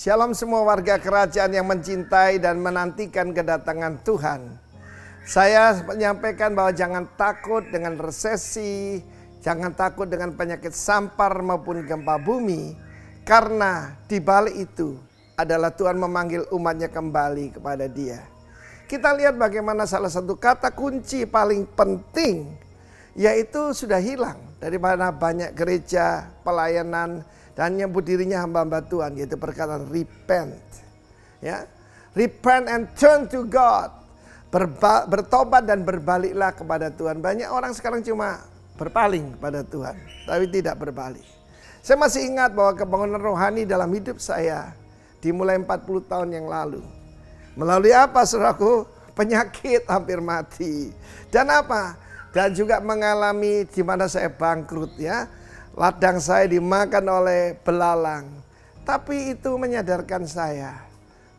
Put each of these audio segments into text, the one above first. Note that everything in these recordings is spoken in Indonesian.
Shalom semua warga kerajaan yang mencintai dan menantikan kedatangan Tuhan. Saya menyampaikan bahwa jangan takut dengan resesi, jangan takut dengan penyakit sampar maupun gempa bumi. Karena di balik itu adalah Tuhan memanggil umatnya kembali kepada Dia. Kita lihat bagaimana salah satu kata kunci paling penting, yaitu sudah hilang daripada banyak gereja, pelayanan, dan nyebut dirinya hamba-hamba Tuhan, yaitu perkataan repent. Ya, repent and turn to God. Bertobat dan berbaliklah kepada Tuhan. Banyak orang sekarang cuma berpaling kepada Tuhan, tapi tidak berbalik. Saya masih ingat bahwa kebangunan rohani dalam hidup saya dimulai 40 tahun yang lalu. Melalui apa, saudaraku? Penyakit hampir mati. Dan apa? Dan juga mengalami di mana saya bangkrut, ya. Ladang saya dimakan oleh belalang. Tapi itu menyadarkan saya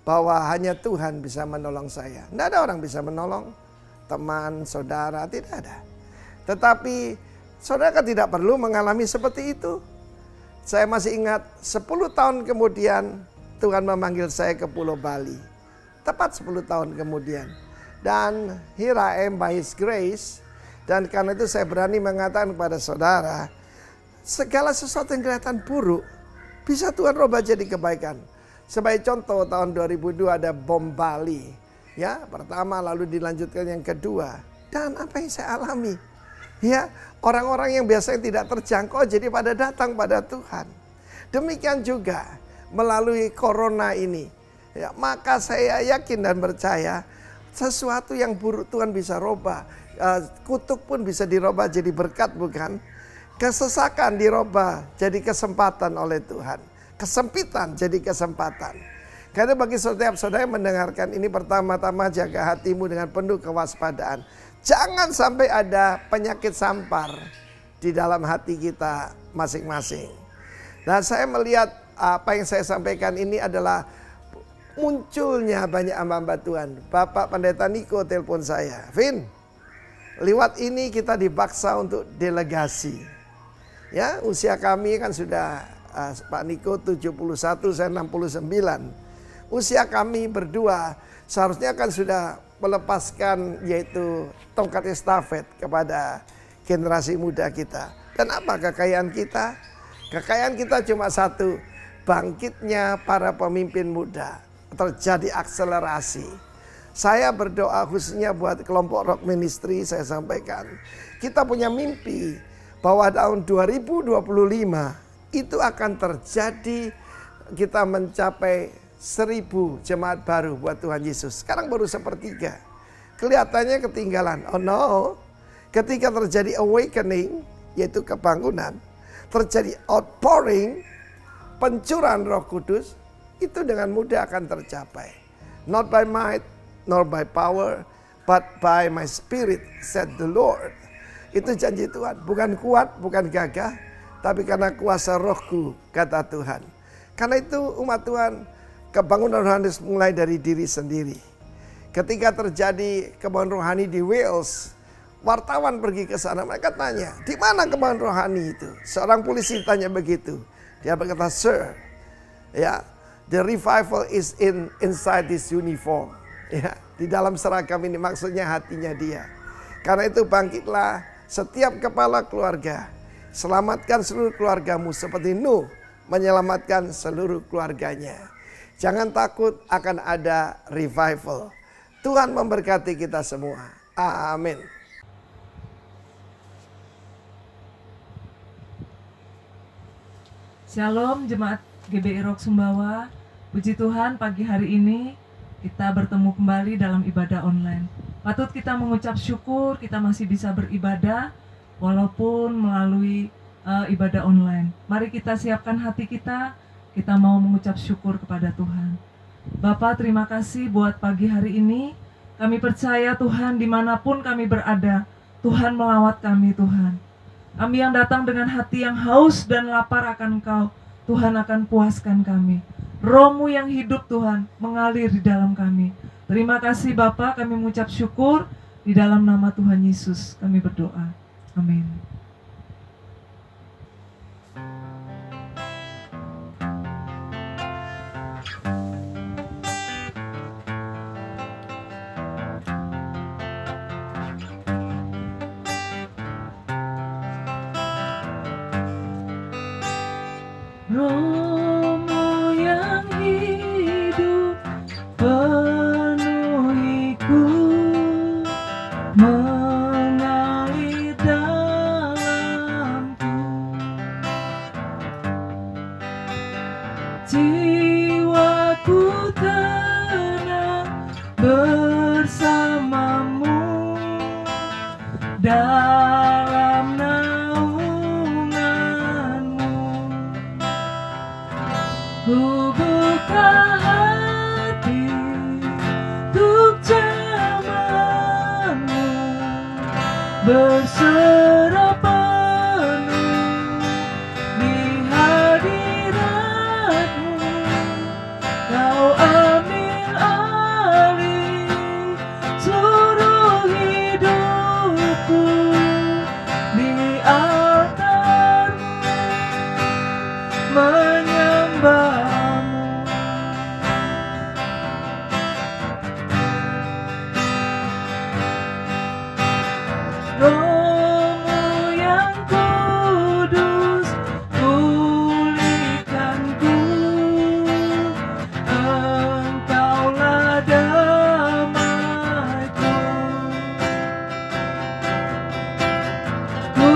bahwa hanya Tuhan bisa menolong saya. Tidak ada orang bisa menolong. Teman, saudara, tidak ada. Tetapi saudara kan tidak perlu mengalami seperti itu. Saya masih ingat 10 tahun kemudian Tuhan memanggil saya ke Pulau Bali. Tepat 10 tahun kemudian. Dan here I am by His grace. Dan karena itu saya berani mengatakan kepada saudara, segala sesuatu yang kelihatan buruk bisa Tuhan rubah jadi kebaikan. Sebagai contoh, tahun 2002 ada bom Bali. Ya, pertama lalu dilanjutkan yang kedua. Dan apa yang saya alami? Ya, orang-orang yang biasanya tidak terjangkau jadi pada datang pada Tuhan. Demikian juga melalui corona ini. Ya, maka saya yakin dan percaya sesuatu yang buruk Tuhan bisa rubah. Kutuk pun bisa dirubah jadi berkat, bukan? Kesesakan dirubah jadi kesempatan oleh Tuhan. Kesempitan jadi kesempatan. Karena bagi setiap saudara yang mendengarkan ini, pertama-tama jaga hatimu dengan penuh kewaspadaan. Jangan sampai ada penyakit sampar di dalam hati kita masing-masing. Nah, saya melihat apa yang saya sampaikan ini adalah munculnya banyak hamba-hamba Tuhan. Bapak Pendeta Niko telepon saya, Vin, lewat ini kita dipaksa untuk delegasi. Ya, usia kami kan sudah Pak Niko 71, saya 69. Usia kami berdua seharusnya kan sudah melepaskan yaitu tongkat estafet kepada generasi muda kita. Dan apa kekayaan kita? Kekayaan kita cuma satu, bangkitnya para pemimpin muda. Terjadi akselerasi. Saya berdoa khususnya buat kelompok Rock Ministry, saya sampaikan. Kita punya mimpi bahwa tahun 2025 itu akan terjadi, kita mencapai 1000 jemaat baru buat Tuhan Yesus. Sekarang baru 1/3. Kelihatannya ketinggalan. Oh no. Ketika terjadi awakening, yaitu kebangunan, terjadi outpouring, pencurahan Roh Kudus, itu dengan mudah akan tercapai. Not by might, nor by power, but by my spirit, said the Lord. Itu janji Tuhan, bukan kuat, bukan gagah, tapi karena kuasa rohku, kata Tuhan. Karena itu umat Tuhan, kebangunan rohani mulai dari diri sendiri. Ketika terjadi kebangunan rohani di Wales, wartawan pergi ke sana, mereka tanya, di mana kebangunan rohani itu? Seorang polisi tanya begitu. Dia berkata, Sir, ya, the revival is inside this uniform. Ya, di dalam seragam ini, maksudnya hatinya dia. Karena itu bangkitlah setiap kepala keluarga, selamatkan seluruh keluargamu seperti Nuh menyelamatkan seluruh keluarganya. Jangan takut, akan ada revival. Tuhan memberkati kita semua. Amin. Shalom jemaat GBI Rock Sumbawa. Puji Tuhan, pagi hari ini kita bertemu kembali dalam ibadah online. Patut kita mengucap syukur kita masih bisa beribadah walaupun melalui ibadah online. Mari kita siapkan hati kita mau mengucap syukur kepada Tuhan. Bapa, terima kasih buat pagi hari ini. Kami percaya Tuhan, dimanapun kami berada, Tuhan melawat kami Tuhan. Kami yang datang dengan hati yang haus dan lapar akan Engkau, Tuhan akan puaskan kami. Roh-Mu yang hidup Tuhan mengalir di dalam kami. Terima kasih Bapa, kami mengucap syukur di dalam nama Tuhan Yesus kami berdoa. Amin. Roh-Mu yang hidup penuhiku, mengalir dalamku. Jiwaku tenang bersamamu dalam naunganmu. Ku buka hati untuk zamanmu, berserah penuh di hadiratmu. Kau ambil alih seluruh hidupku, di altarmu menyembahmu. Roh-Mu yang kudus pulihkanku, Engkaulah damaiku. Ku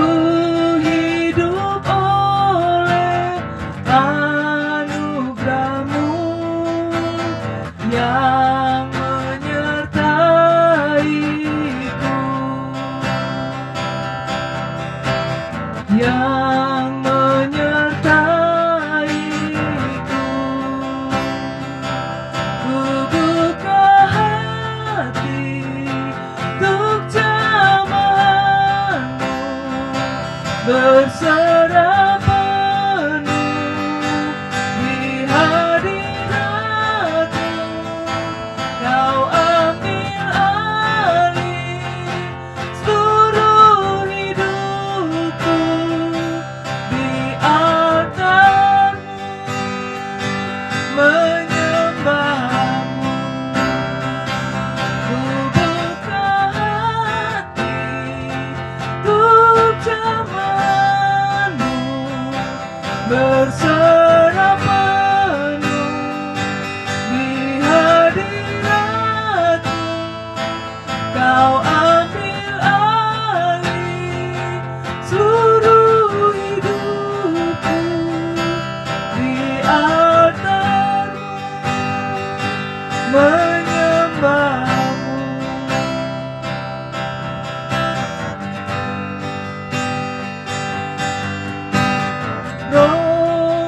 hidup oleh anugerah-Mu yang menyertaiku, yang menyertaiku. Ku buka hati untuk zamanmu, berserah penuh di hadiratmu. Kau ambil alih seluruh hidupku, di altarmu menyembahmu. Ku buka hati untuk zamanmu, berserah penuh di hadiratmu. Kau ambil alih seluruh hidupku, di altarmu menyembahmu. Roh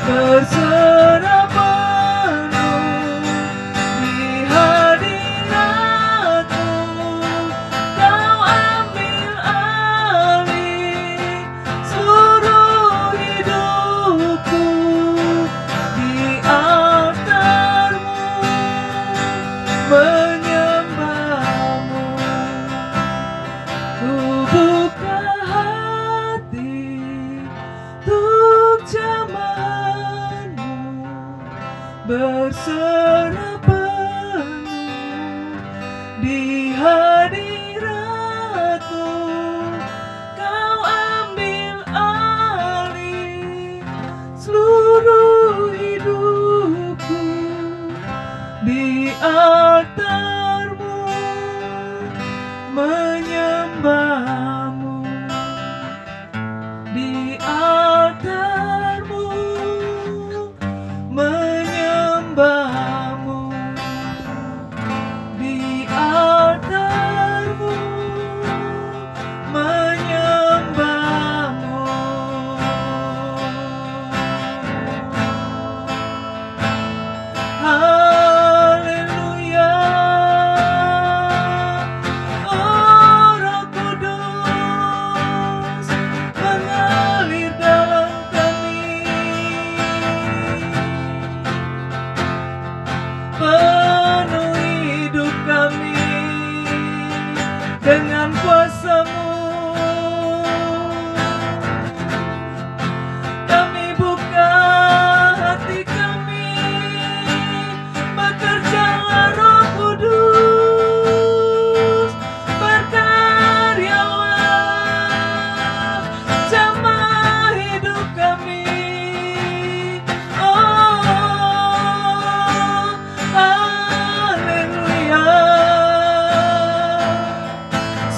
berserah penuh di hadirat-Mu. Kau ambil alih seluruh hidupku di altar-Mu, menyembah-Mu. Ku buka hati untuk jamahan-Mu, berserah penuh di hadirat-Mu. Kau ambil alih seluruh hidupku di altar-Mu, menyembah-Mu. Di altar-Mu, menyembah-Mu. Di altar-Mu, menyembah-Mu. Haleluya. Oh, Roh Kudus mengalir dalam kami, penuhi hidup kami dengan kuasa-Mu. Kami buka hati kami, bekerjalah Roh Kudus, berkaryalah, jamah hidup kami. Oh, haleluya.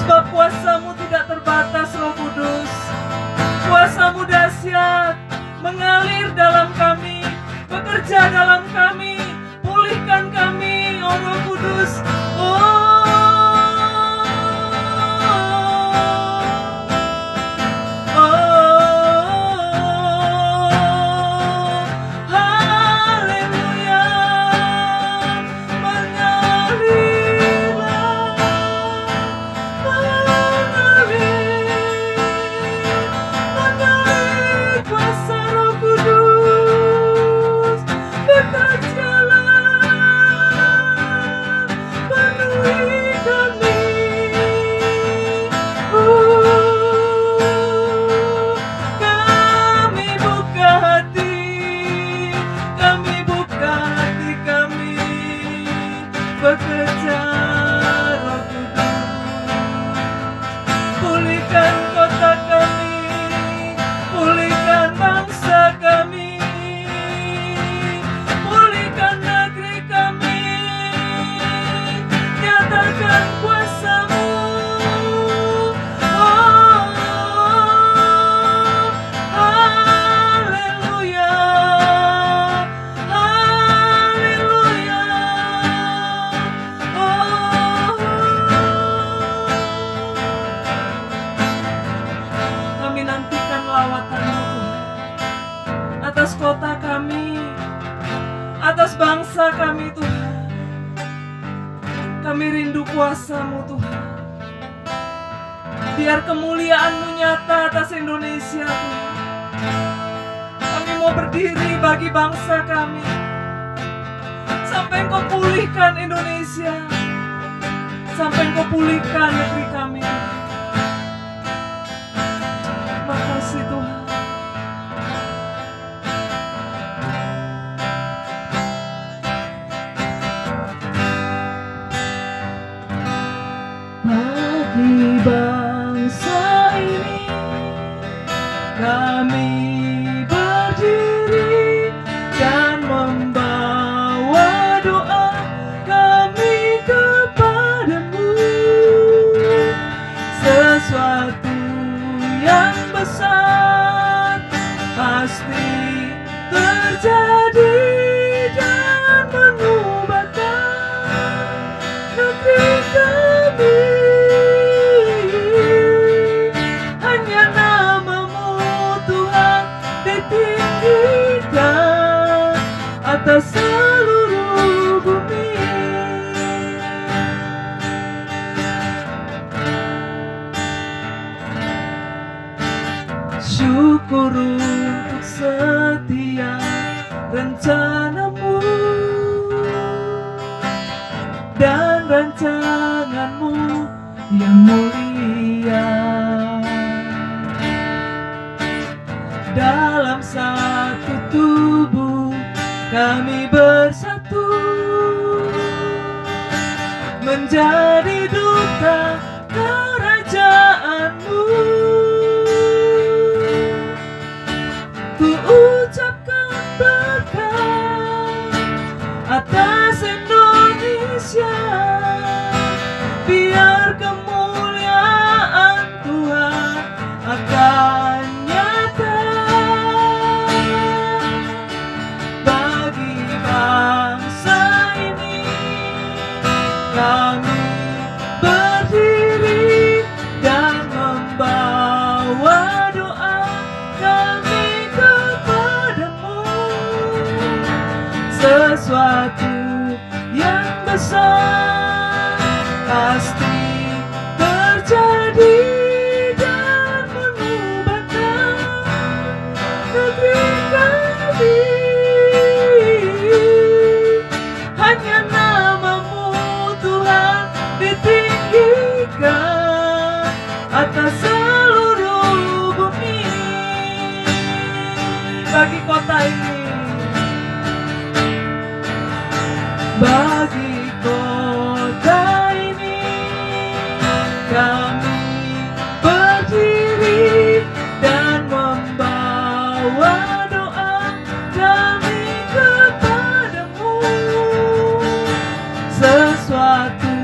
Sebab kuasa-Mu tidak terbatas, Roh Kudus. Kuasa-Mu dahsyat, mengalir dalam kami, bekerja dalam kami, pulihkan kami, oh Roh Kudus. Haleluya. Mengalir kuasa Roh Kudus, bekerjalah, penuhi kami. Kami buka hati, kami buka hati kami, bekerja Roh Kudus. Pulihkan kota kami, pulihkan bangsa kami, pulihkan negeri kami, nyatakan kuasa-Mu. Oh, haleluya, haleluya. Kami nantikan lawatan-Mu, Tuhan, atas kota kami, atas bangsa kami, Tuhan. Kami rindu kuasa-Mu, Tuhan. Biar kemuliaan-Mu nyata atas Indonesia, Tuhan. Kami mau berdiri bagi bangsa kami, sampai Engkau pulihkan Indonesia, sampai Engkau pulihkan negeri kami. Makasih Tuhan. Bagi bangsa ini kami berdiri dan membawa doa kami kepada-Mu. Sesuatu yang besar pasti terjadi dan mengubahkan negeri kami. Hanya nama-Mu Tuhan ditinggikan. atas seluruh bumi. Syukur untuk setiap rencanamu dan rancanganmu yang mulia. Dalam satu tubuh kami bersatu menjadi duta kerajaan-Mu. Ku ucapkan berkat atas Indonesia, biar kemuliaan Tuhan akan nyata bagi bangsa ini. Kami berdiri dan membawa doa kami kepadamu. Sesuatu yang besar pasti terjadi dan mengubahkan negeri kami. Hanya nama-Mu Tuhan ditinggikan atas seluruh bumi. Bagi kota ini, bagi kota ini kami berdiri dan membawa doa kami kepadamu. Sesuatu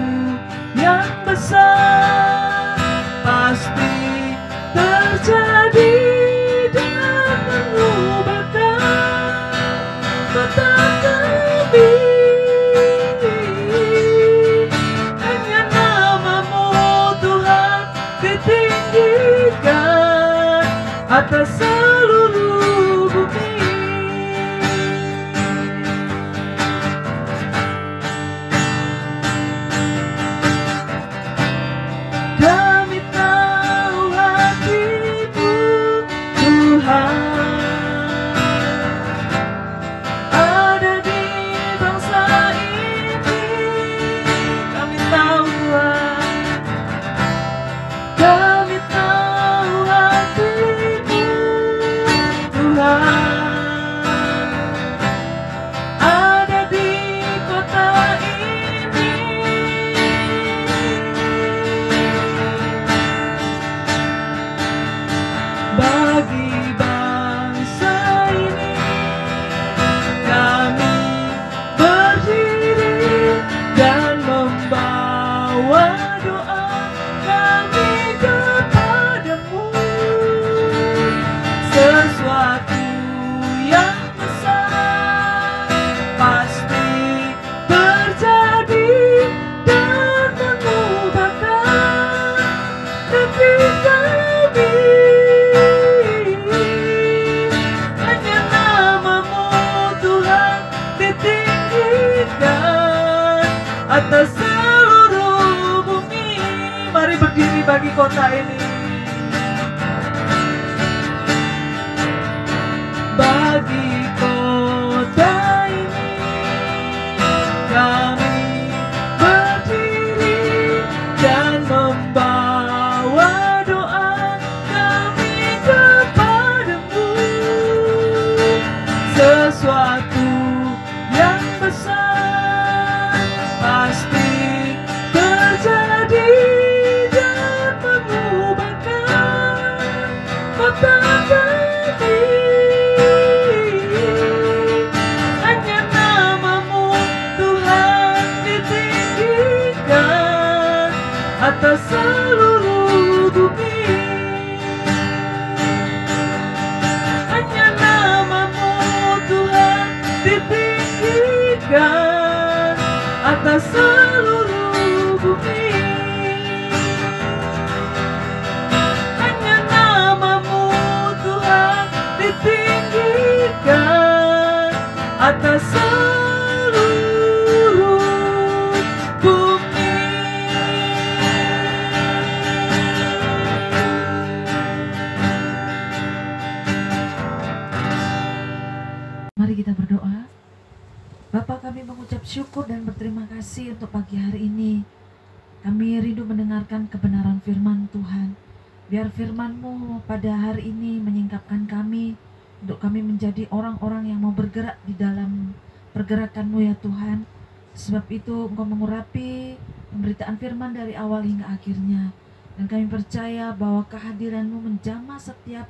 yang besar pasti terjadi dan mengubahkan kota kami. Hanya nama-Mu Tuhan ditinggikan atas seluruh bumi. Kami tahu hati-Mu Tuhan ada di bangsa ini. Kami tahu Tuhan, kami tahu hati-Mu Tuhan ada di kota ini. Bagi bangsa ini kami berdiri dan membawa doa kami kepadamu. Sesuatu yang besar pasti terjadi dan mengubahkan negeri kami. Hanya nama-Mu Tuhan ditinggikan atas seluruh bumi. Mari berdiri bagi kota ini. Bagi kota ini kami berdiri dan membawa doa kami kepadamu. Sesuatu yang besar pasti terjadi dan mengubahkan kota kami. Hanya nama-Mu Tuhan ditinggikan atas seluruh bumi. Hanya nama-Mu Tuhan ditinggikan atas seluruh bumi. Hanya nama-Mu Tuhan ditinggikan atas seluruh Mari kita berdoa. Bapa, kami mengucap syukur dan berterima kasih untuk pagi hari ini. Kami rindu mendengarkan kebenaran firman Tuhan. Biar firman-Mu pada hari ini menyingkapkan kami, untuk kami menjadi orang-orang yang mau bergerak di dalam pergerakan-Mu ya Tuhan. Sebab itu Engkau mengurapi pemberitaan firman dari awal hingga akhirnya. Dan kami percaya bahwa kehadiran-Mu menjamah setiap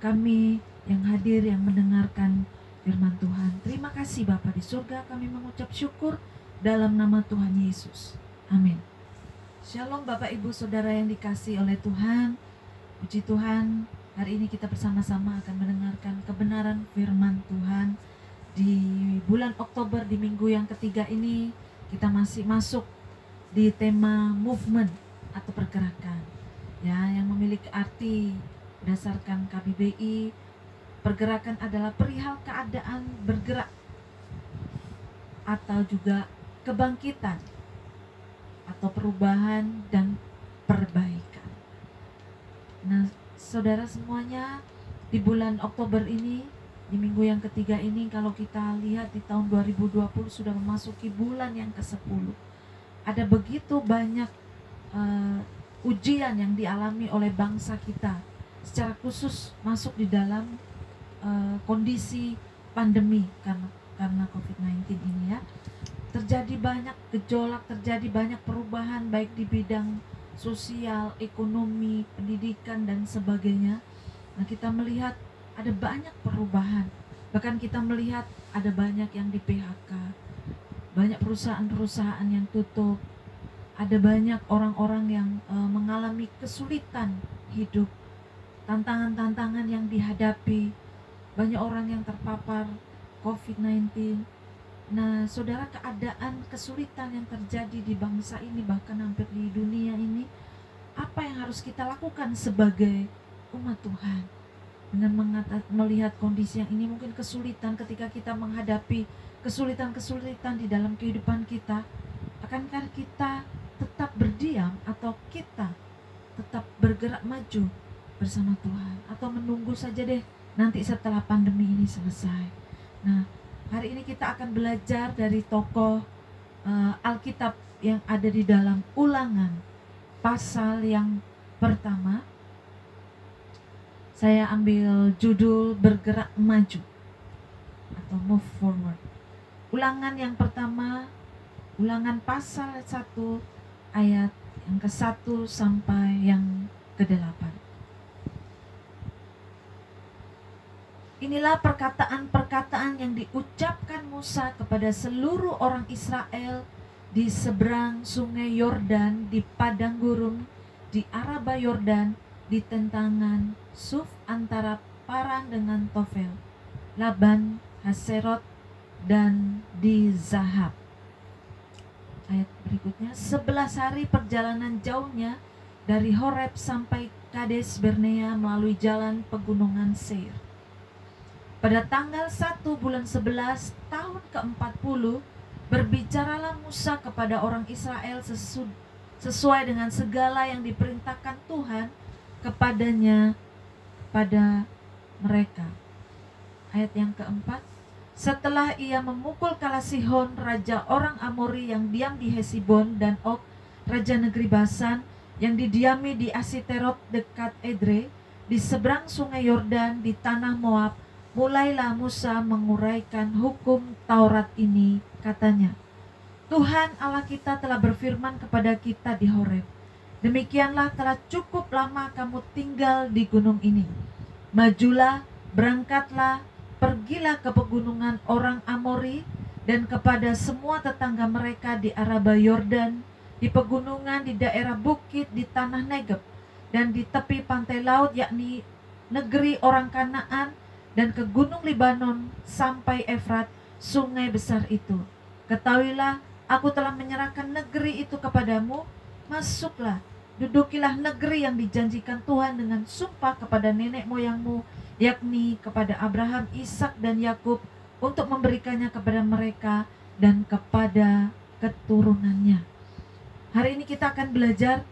kami yang hadir, yang mendengarkan firman Tuhan. Terima kasih Bapa di surga, kami mengucap syukur dalam nama Tuhan Yesus. Amin. Shalom Bapak Ibu Saudara yang dikasihi oleh Tuhan. Puji Tuhan, hari ini kita bersama-sama akan mendengarkan kebenaran firman Tuhan. Di bulan Oktober, di minggu yang ketiga ini, kita masih masuk di tema movement atau pergerakan, ya, yang memiliki arti berdasarkan KBBI. Pergerakan adalah perihal keadaan bergerak atau juga kebangkitan atau perubahan dan perbaikan. Nah, saudara semuanya, di bulan Oktober ini, di minggu yang ketiga ini, kalau kita lihat di tahun 2020 sudah memasuki bulan yang ke-10. Ada begitu banyak ujian yang dialami oleh bangsa kita, secara khusus masuk di dalam kondisi pandemi karena COVID-19 ini ya. Terjadi banyak gejolak, terjadi banyak perubahan baik di bidang sosial, ekonomi, pendidikan dan sebagainya. Nah, kita melihat ada banyak perubahan. Bahkan kita melihat ada banyak yang di PHK. Banyak perusahaan-perusahaan yang tutup. Ada banyak orang-orang yang mengalami kesulitan hidup. Tantangan-tantangan yang dihadapi. Banyak orang yang terpapar COVID-19. Nah, saudara, keadaan kesulitan yang terjadi di bangsa ini, bahkan hampir di dunia ini, apa yang harus kita lakukan sebagai umat Tuhan? Dengan melihat kondisi yang ini, mungkin kesulitan ketika kita menghadapi kesulitan-kesulitan di dalam kehidupan kita, akankah kita tetap berdiam atau kita tetap bergerak maju bersama Tuhan? Atau menunggu saja deh nanti setelah pandemi ini selesai? Nah, hari ini kita akan belajar dari tokoh Alkitab yang ada di dalam Ulangan pasal yang pertama. Saya ambil judul bergerak maju atau move forward. Ulangan yang pertama, Ulangan pasal 1 ayat yang ke-1 sampai yang ke-8. Inilah perkataan-perkataan yang diucapkan Musa kepada seluruh orang Israel di seberang sungai Yordan, di padang gurun, di Araba Yordan, di tentangan Suf antara Paran dengan Tofel, Laban, Haserot, dan di Zahab. Ayat berikutnya, 11 hari perjalanan jauhnya dari Horeb sampai Kades Bernea melalui jalan pegunungan Seir. Pada tanggal 1 bulan 11 tahun ke-40, berbicaralah Musa kepada orang Israel sesuai dengan segala yang diperintahkan Tuhan kepadanya pada mereka. Ayat yang keempat, setelah ia memukul kala Sihon, raja orang Amori yang diam di Hesibon, dan Og, raja negeri Basan, yang didiami di Asiterot dekat Edrei, di seberang sungai Yordan, di tanah Moab, mulailah Musa menguraikan hukum Taurat ini, katanya, Tuhan Allah kita telah berfirman kepada kita di Horeb, demikianlah telah cukup lama kamu tinggal di gunung ini. Majulah, berangkatlah, pergilah ke pegunungan orang Amori dan kepada semua tetangga mereka di Araba Yordan, di pegunungan, di daerah bukit, di tanah Negeb, dan di tepi pantai laut, yakni negeri orang Kanaan, dan ke gunung Libanon sampai Efrat, sungai besar itu. Ketahuilah, aku telah menyerahkan negeri itu kepadamu. Masuklah, dudukilah negeri yang dijanjikan Tuhan dengan sumpah kepada nenek moyangmu, yakni kepada Abraham, Ishak, dan Yakub, untuk memberikannya kepada mereka dan kepada keturunannya. Hari ini kita akan belajar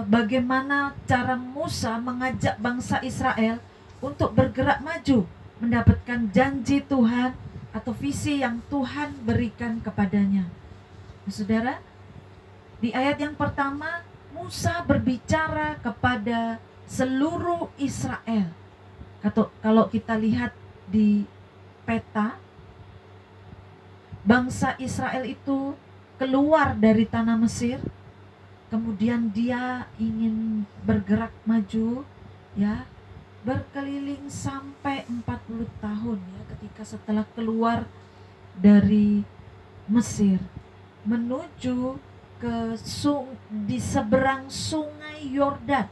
bagaimana cara Musa mengajak bangsa Israel untuk bergerak maju mendapatkan janji Tuhan atau visi yang Tuhan berikan kepadanya. Saudara, di ayat yang pertama, Musa berbicara kepada seluruh Israel. Kalau kita lihat di peta, bangsa Israel itu keluar dari tanah Mesir, kemudian dia ingin bergerak maju, ya, berkeliling sampai 40 tahun, ya, ketika setelah keluar dari Mesir menuju ke di seberang sungai Yordan.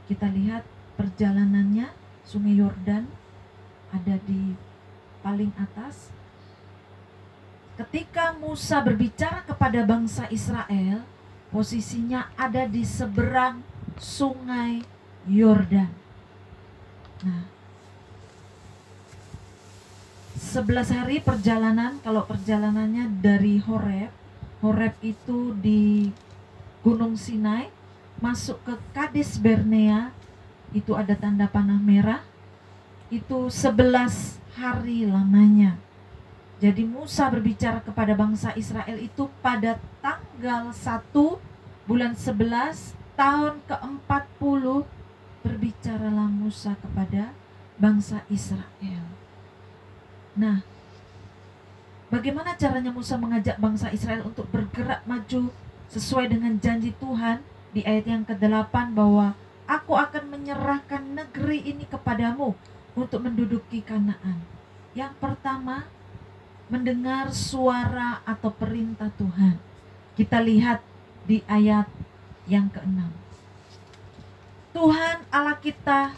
Kita lihat perjalanannya, sungai Yordan ada di paling atas. Ketika Musa berbicara kepada bangsa Israel, posisinya ada di seberang sungai Yordan. Nah, 11 hari perjalanan. Kalau perjalanannya dari Horeb itu di Gunung Sinai, masuk ke Kades Barnea, itu ada tanda panah merah, itu 11 hari lamanya. Jadi Musa berbicara kepada bangsa Israel itu pada tanggal 1 bulan 11 tahun ke-40, berbicaralah Musa kepada bangsa Israel. Nah, bagaimana caranya Musa mengajak bangsa Israel untuk bergerak maju sesuai dengan janji Tuhan di ayat yang ke-8 bahwa aku akan menyerahkan negeri ini kepadamu untuk menduduki Kanaan. Yang pertama, mendengar suara atau perintah Tuhan. Kita lihat di ayat yang ke-6. Tuhan Allah kita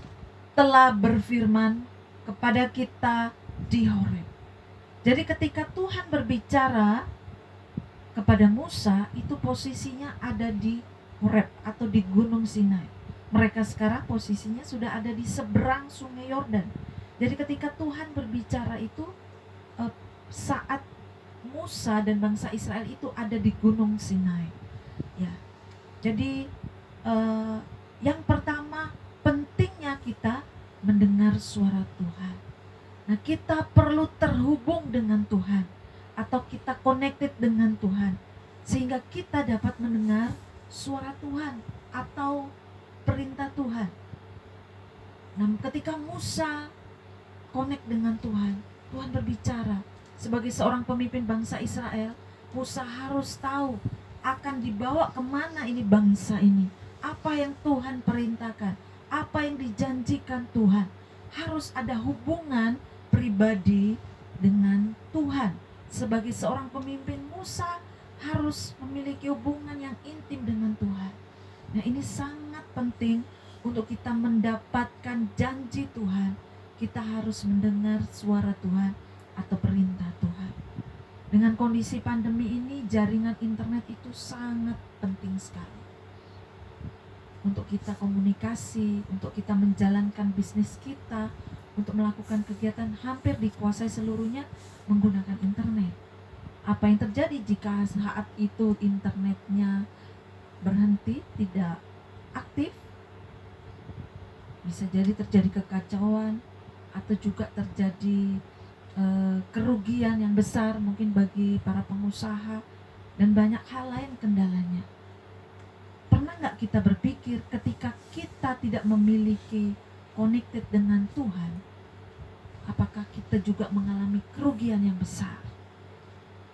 telah berfirman kepada kita di Horeb. Jadi ketika Tuhan berbicara kepada Musa, itu posisinya ada di Horeb atau di Gunung Sinai. Mereka sekarang posisinya sudah ada di seberang sungai Yordan. Jadi ketika Tuhan berbicara itu saat Musa dan bangsa Israel itu ada di Gunung Sinai. Ya. Jadi yang pertama, pentingnya kita mendengar suara Tuhan. Nah, kita perlu terhubung dengan Tuhan atau kita connected dengan Tuhan sehingga kita dapat mendengar suara Tuhan atau perintah Tuhan. Nah, ketika Musa connect dengan Tuhan, Tuhan berbicara. Sebagai seorang pemimpin bangsa Israel, Musa harus tahu akan dibawa kemana ini bangsa ini. Apa yang Tuhan perintahkan, apa yang dijanjikan Tuhan. Harus ada hubungan pribadi dengan Tuhan. Sebagai seorang pemimpin, Musa harus memiliki hubungan yang intim dengan Tuhan. Nah, ini sangat penting untuk kita mendapatkan janji Tuhan. Kita harus mendengar suara Tuhan atau perintah Tuhan. Dengan kondisi pandemi ini, jaringan internet itu sangat penting sekali untuk kita komunikasi, untuk kita menjalankan bisnis kita, untuk melakukan kegiatan hampir dikuasai seluruhnya menggunakan internet. Apa yang terjadi jika saat itu internetnya berhenti, tidak aktif? Bisa jadi terjadi kekacauan atau juga terjadi kerugian yang besar mungkin bagi para pengusaha dan banyak hal lain kendalanya. Pernah nggak kita berpikir ketika kita tidak memiliki connected dengan Tuhan, apakah kita juga mengalami kerugian yang besar?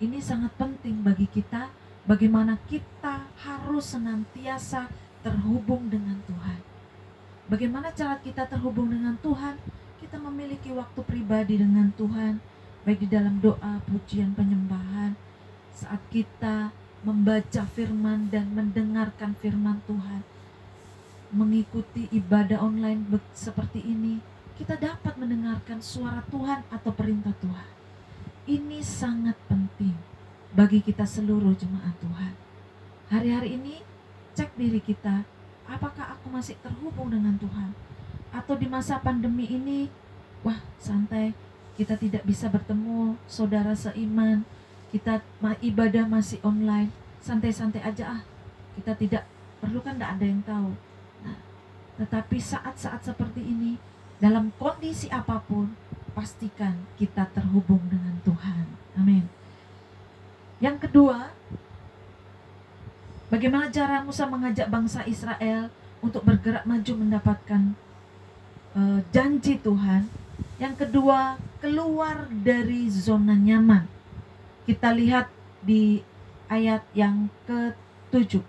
Ini sangat penting bagi kita, bagaimana kita harus senantiasa terhubung dengan Tuhan. Bagaimana cara kita terhubung dengan Tuhan? Kita memiliki waktu pribadi dengan Tuhan, baik di dalam doa, pujian, penyembahan, saat kita membaca firman dan mendengarkan firman Tuhan, mengikuti ibadah online seperti ini, kita dapat mendengarkan suara Tuhan atau perintah Tuhan. Ini sangat penting bagi kita seluruh jemaat Tuhan. Hari-hari ini cek diri kita, apakah aku masih terhubung dengan Tuhan? Atau di masa pandemi ini, wah santai, kita tidak bisa bertemu saudara seiman, kita ibadah masih online, santai-santai aja kita tidak perlu, kan tidak ada yang tahu. Nah, tetapi saat-saat seperti ini, dalam kondisi apapun, pastikan kita terhubung dengan Tuhan. Amin. Yang kedua, bagaimana cara Musa mengajak bangsa Israel untuk bergerak maju mendapatkan janji Tuhan. Yang kedua, keluar dari zona nyaman. Kita lihat di ayat yang ke-7.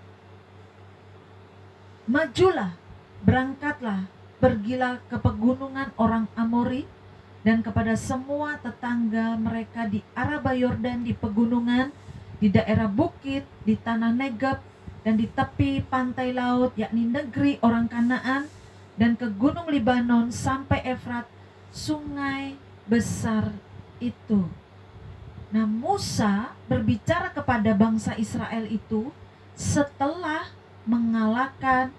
Majulah, berangkatlah, pergilah ke pegunungan orang Amori dan kepada semua tetangga mereka di Araba Yordan, di pegunungan, di daerah bukit, di tanah Negeb, dan di tepi pantai laut, yakni negeri orang Kanaan, dan ke gunung Libanon sampai Efrat, sungai besar itu. Nah, Musa berbicara kepada bangsa Israel itu setelah mengalahkan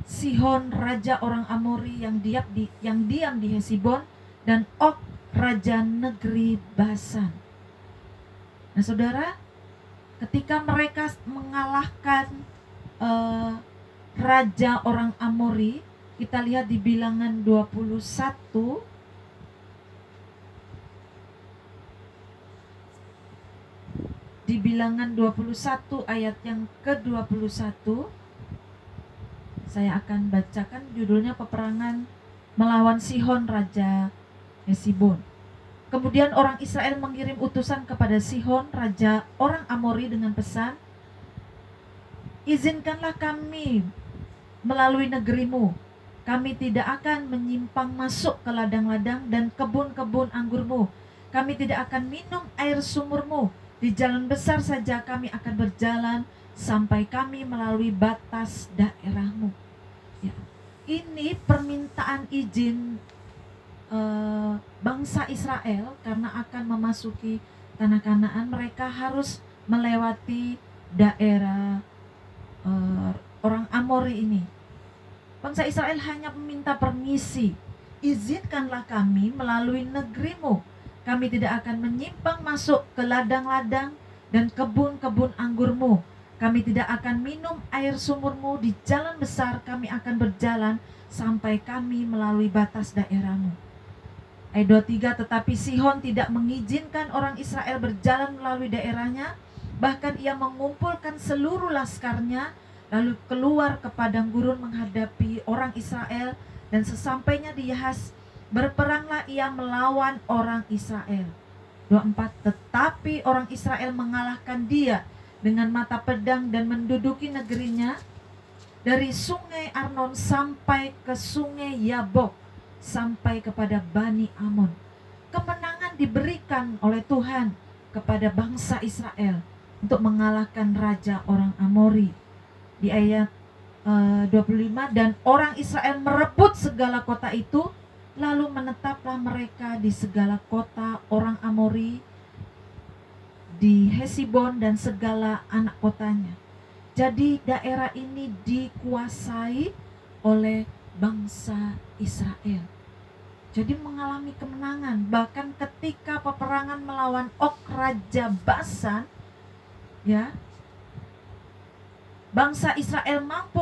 Sihon, raja orang Amori yang diam di Hesibon, dan Og, raja negeri Basan. Nah, saudara, ketika mereka mengalahkan raja orang Amori, kita lihat di Bilangan 21 ayat yang ke-21. Saya akan bacakan, judulnya peperangan melawan Sihon raja Hesibon. Kemudian orang Israel mengirim utusan kepada Sihon raja orang Amori dengan pesan, izinkanlah kami melalui negerimu. Kami tidak akan menyimpang masuk ke ladang-ladang dan kebun-kebun anggurmu. Kami tidak akan minum air sumurmu. Di jalan besar saja kami akan berjalan sampai kami melalui batas daerahmu. Ya. Ini permintaan izin bangsa Israel karena akan memasuki tanah Kanaan. Mereka harus melewati daerah orang Amori ini. Bangsa Israel hanya meminta permisi, izinkanlah kami melalui negerimu. Kami tidak akan menyimpang masuk ke ladang-ladang dan kebun-kebun anggurmu. Kami tidak akan minum air sumurmu. Di jalan besar kami akan berjalan sampai kami melalui batas daerahmu. Ayat 23, tetapi Sihon tidak mengizinkan orang Israel berjalan melalui daerahnya. Bahkan ia mengumpulkan seluruh laskarnya, lalu keluar ke padang gurun menghadapi orang Israel. Dan sesampainya di Yahas, berperanglah ia melawan orang Israel. 24, tetapi orang Israel mengalahkan dia dengan mata pedang dan menduduki negerinya dari sungai Arnon sampai ke sungai Yabok, sampai kepada Bani Amon. Kemenangan diberikan oleh Tuhan kepada bangsa Israel untuk mengalahkan raja orang Amori. Di ayat 25, dan orang Israel merebut segala kota itu, lalu menetaplah mereka di segala kota orang Amori, di Hesibon dan segala anak kotanya. Jadi daerah ini dikuasai oleh bangsa Israel. Jadi mengalami kemenangan. Bahkan ketika peperangan melawan Og raja Basan, ya, bangsa Israel mampu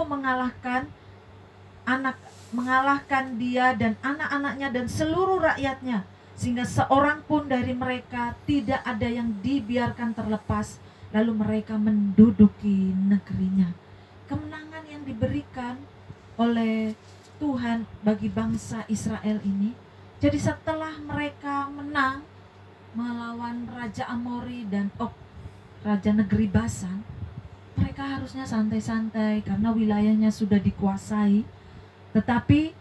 mengalahkan dia dan anak-anaknya dan seluruh rakyatnya, sehingga seorang pun dari mereka tidak ada yang dibiarkan terlepas. Lalu mereka menduduki negerinya. Kemenangan yang diberikan oleh Tuhan bagi bangsa Israel ini. Jadi setelah mereka menang melawan Raja Amori dan Og, Raja negeri Basan, mereka harusnya santai-santai karena wilayahnya sudah dikuasai. Tetapi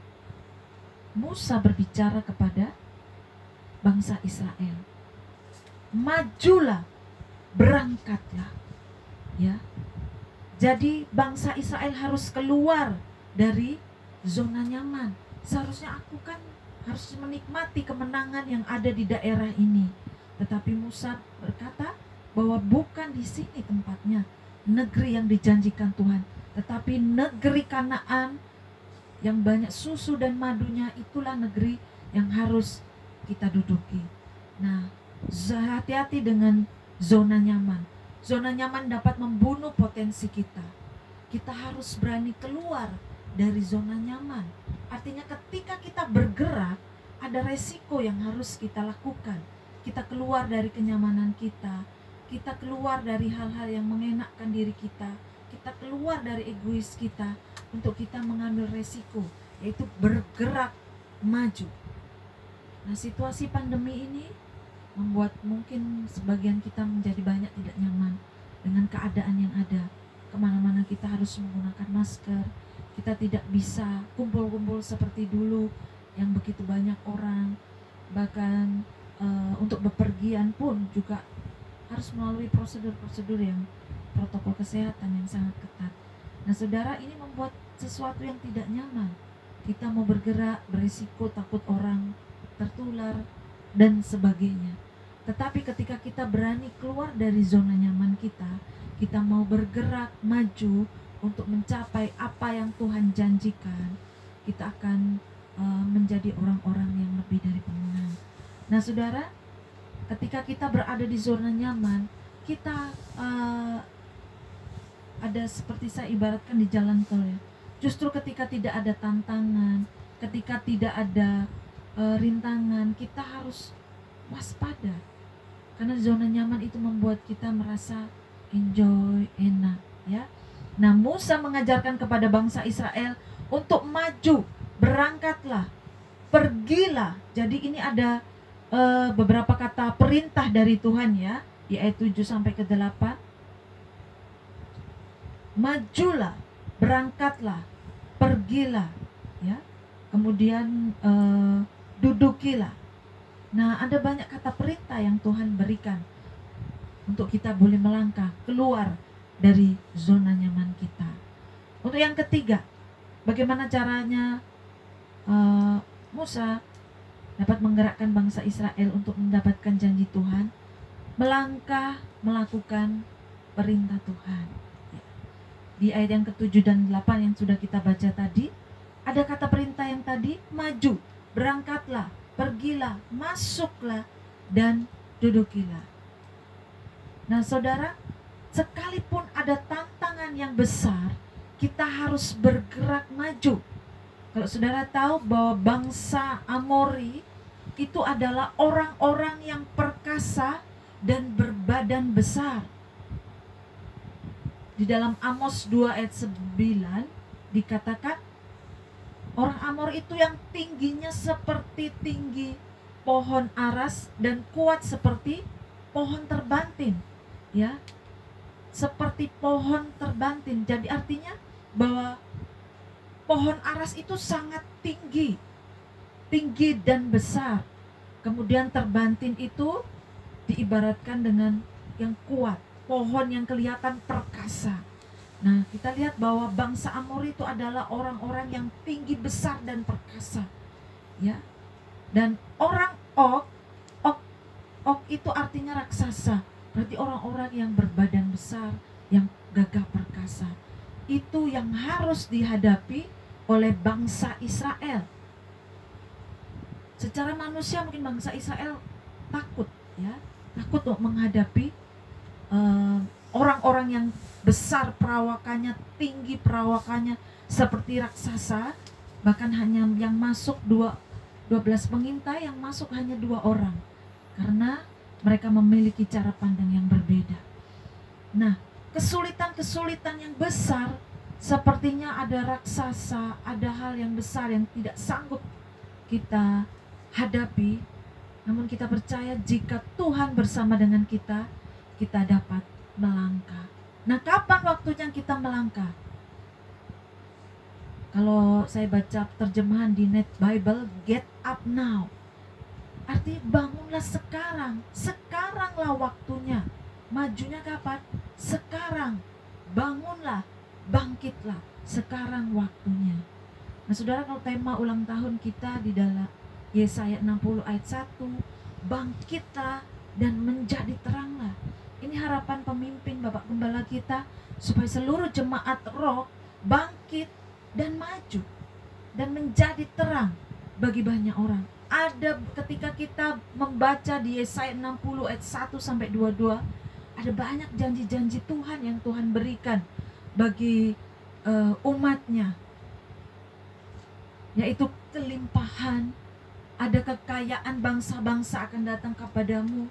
Musa berbicara kepada bangsa Israel, majulah, berangkatlah, ya. Jadi bangsa Israel harus keluar dari zona nyaman. Seharusnya aku kan harus menikmati kemenangan yang ada di daerah ini. Tetapi Musa berkata bahwa bukan di sini tempatnya, negeri yang dijanjikan Tuhan, tetapi negeri Kanaan yang banyak susu dan madunya, itulah negeri yang harus kita duduki. Nah, hati-hati dengan zona nyaman. Zona nyaman dapat membunuh potensi kita. Kita harus berani keluar dari zona nyaman. Artinya ketika kita bergerak, ada resiko yang harus kita lakukan. Kita keluar dari kenyamanan kita, kita keluar dari hal-hal yang mengenakkan diri kita keluar dari egois kita untuk kita mengambil resiko, yaitu bergerak maju. Nah, situasi pandemi ini membuat mungkin sebagian kita menjadi banyak tidak nyaman dengan keadaan yang ada. Kemana-mana kita harus menggunakan masker, kita tidak bisa kumpul-kumpul seperti dulu yang begitu banyak orang. Bahkan untuk bepergian pun juga harus melalui prosedur-prosedur yang protokol kesehatan yang sangat ketat. Nah, saudara, ini membuat sesuatu yang tidak nyaman. Kita mau bergerak, berisiko takut orang tertular dan sebagainya. Tetapi ketika kita berani keluar dari zona nyaman kita mau bergerak maju untuk mencapai apa yang Tuhan janjikan, kita akan menjadi orang-orang yang lebih dari pemenang. Nah, saudara, ketika kita berada di zona nyaman, kita ada seperti saya ibaratkan di jalan tol ya. Justru ketika tidak ada tantangan, ketika tidak ada rintangan, kita harus waspada. Karena zona nyaman itu membuat kita merasa enjoy, enak ya. Nah, Musa mengajarkan kepada bangsa Israel untuk maju, berangkatlah, pergilah. Jadi ini ada beberapa kata perintah dari Tuhan ya, di ayat 7 sampai ke 8. Majulah, berangkatlah, pergilah ya. Kemudian dudukilah. Nah, ada banyak kata perintah yang Tuhan berikan untuk kita boleh melangkah keluar dari zona nyaman kita. Untuk yang ketiga, bagaimana caranya Musa dapat menggerakkan bangsa Israel untuk mendapatkan janji Tuhan? Melangkah, melakukan perintah Tuhan. Di ayat yang ke-7 dan 8 yang sudah kita baca tadi, ada kata perintah yang tadi, maju, berangkatlah, pergilah, masuklah, dan dudukilah. Nah, saudara, sekalipun ada tantangan yang besar, kita harus bergerak maju. Kalau saudara tahu bahwa bangsa Amori itu adalah orang-orang yang perkasa dan berbadan besar. Di dalam Amos 2 ayat 9 dikatakan orang Amor itu yang tingginya seperti tinggi pohon aras dan kuat seperti pohon terbantin ya, seperti pohon terbantin. Jadi artinya bahwa pohon aras itu sangat tinggi dan besar. Kemudian terbantin itu diibaratkan dengan yang kuat, pohon yang kelihatan perkasa. Nah, kita lihat bahwa bangsa Amori itu adalah orang-orang yang tinggi, besar, dan perkasa. Ya. Dan orang Ok itu artinya raksasa. Berarti orang-orang yang berbadan besar, yang gagah perkasa. Itu yang harus dihadapi oleh bangsa Israel. Secara manusia mungkin bangsa Israel takut, ya, takut untuk menghadapi orang-orang yang besar perawakannya, tinggi perawakannya seperti raksasa. Bahkan hanya yang masuk 12 pengintai, yang masuk hanya 2 orang. Karena mereka memiliki cara pandang yang berbeda. Nah, kesulitan-kesulitan yang besar sepertinya ada raksasa, ada hal yang besar yang tidak sanggup kita hadapi. Namun kita percaya jika Tuhan bersama dengan kita, kita dapat melangkah. Nah, kapan waktunya kita melangkah? Kalau saya baca terjemahan di Net Bible, get up now. Artinya bangunlah sekarang. Sekaranglah waktunya. Majunya kapan? Sekarang. Bangunlah, bangkitlah. Sekarang waktunya. Nah, saudara, kalau tema ulang tahun kita di dalam Yesaya 60 ayat 1, bangkitlah dan menjadi teranglah. Ini harapan pemimpin Bapak Gembala kita, supaya seluruh jemaat roh bangkit dan maju dan menjadi terang bagi banyak orang. Ada ketika kita membaca di Yesaya 60 ayat 1 sampai 22, ada banyak janji-janji Tuhan yang Tuhan berikan bagi umatnya, yaitu kelimpahan, Ada kekayaan bangsa-bangsa akan datang kepadamu.